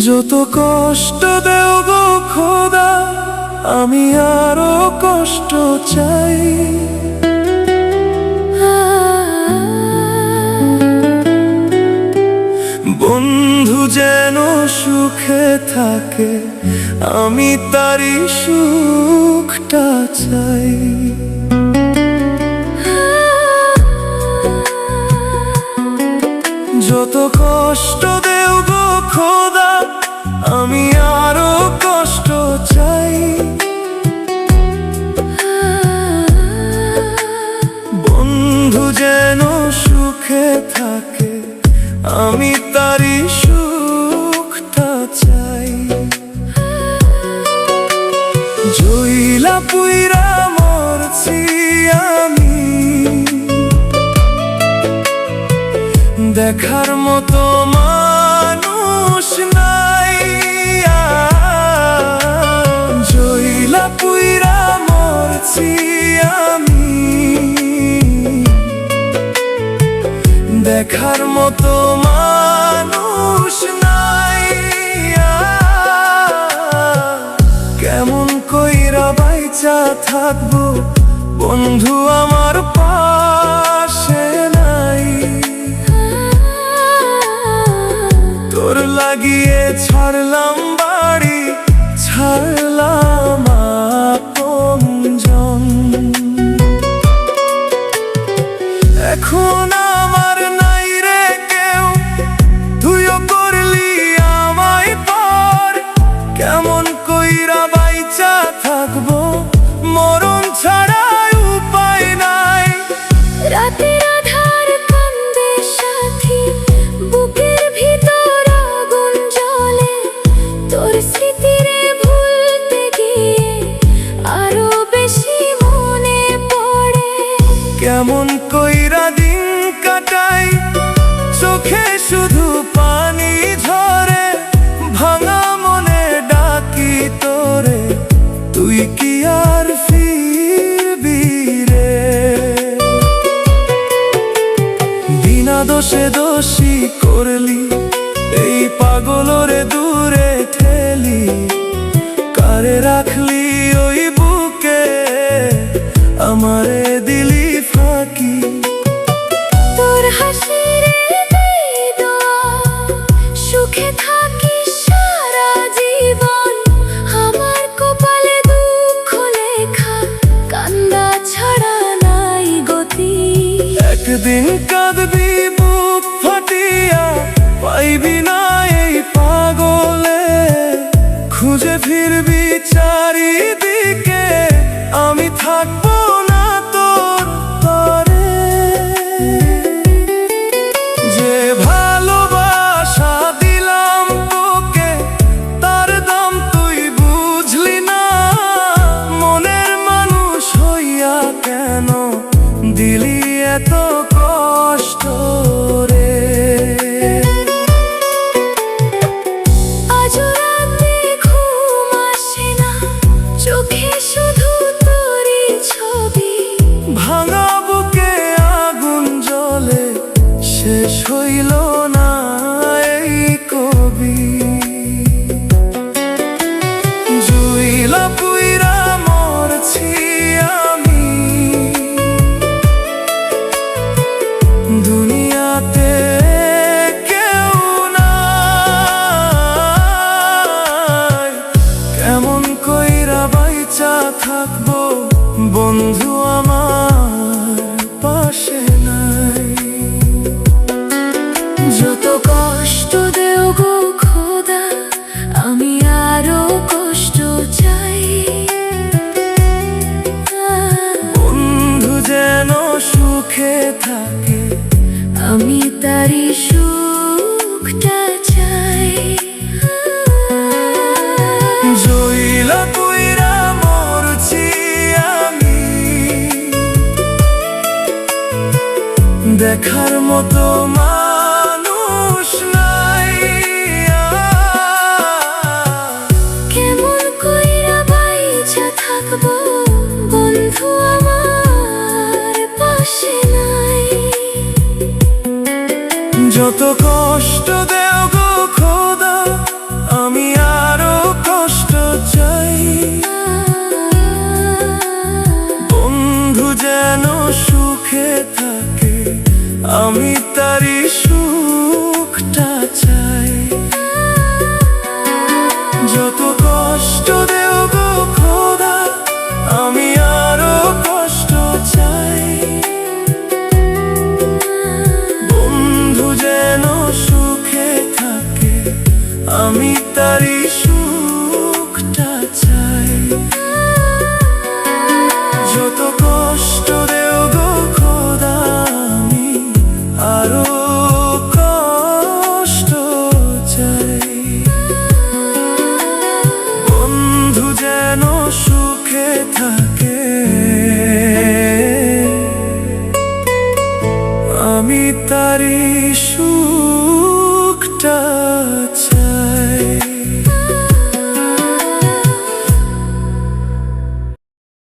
যত কষ্ট দেও গো খোদা, আমি আরো কষ্ট চাই। বন্ধু যেন সুখে থাকে, আমি তারই সুখটা চাই। যত কষ্ট দেও গো খোদা, আমি আরো কষ্ট চাই। বন্ধু যেন সুখে থাকে, আমি তারই সুখটা চাই। জইলা পুইরা মরছি আমি, দেখার মতো মানুষ নাই। জইলা পুইরা মরছি আমি, দেখার মতো মানুষ নাই। কেমন কইরা বাইচা থাকবো, বন্ধু আমার পাশে নাই। তোর লাগিয়ে ছাড়লাম বাড়ি, ছাড়লাম আপনজন। এখন আমার নাই রে কেউ, তুইও করলি আমায় পর। কেমন কইরা বাইচা থাকবো, মরণ ছাড়া উপায় নাই। রাতের আধার কান্দে সাথী, বুকের ভিতর আগুন জ্বলে। তোর স্মৃতিরে ভুলতে গিয়ে আরো বেশি মনে পড়ে। কেমন কইরা দিন কাটাই, চোখে শুধু পানি ঝরে। ভাঙা মনে ডাকি তোরে, তুই কি আর ফিরবি রে? বিনা দোষে দোষী করলি, এই পাগলরে দূরে ঠেলি। কারে রাখলি ওই বুকে, আমারে দিলি ফাঁকি। তোর হাসিরে দেই দোয়া, সুখে থাকিস সারা জীবন। আমার কপালে দুঃখ লেখা, কান্না ছাড়া নাই গতি। একদিন কাঁদবি বুক ফাটিয়া, পাইবি না এই পাগলে। খুঁজে ফিরবি চারিদিকে, আমি থাকবো না তোর তরে। যে ভালোবাসা দিলাম তোকে, তার দাম তুই বুঝলি না। মনের মানুষ হইয়া কেন দিলি এত কষ্ট রে? আজও রাতে ঘুম আসে না, চোখে শুধু তোরই ছবি। ভাঙা বুকে আগুন জ্বলে, শেষ হইল না এই কবি। জুইলা পুইরা মরছি আমি, দুনিয়াতে কেউ নাই। কেমন কইরা বাইচা থাকবো, বন্ধু আমার পাশে নাই। যত কষ্ট দেও গো খোদা, আমি আরো কষ্ট চাই। বন্ধু যেন সুখে থাকে, আমি তারই সুখটা চাই। জইলা পুইরা মরছি আমি, দেখার মতো মানুষ নাই। কেমন কইরা বাইচা থাকবো, বন্ধু আমার পাশে নাই। যত কষ্ট দেও গো খোদা, আমি তারই সুখটা চাই। যত কষ্ট দেও গো খোদা, আমি আরো কষ্ট চাই। বন্ধু যেন সুখে থাকে, আমি তারই সুখটা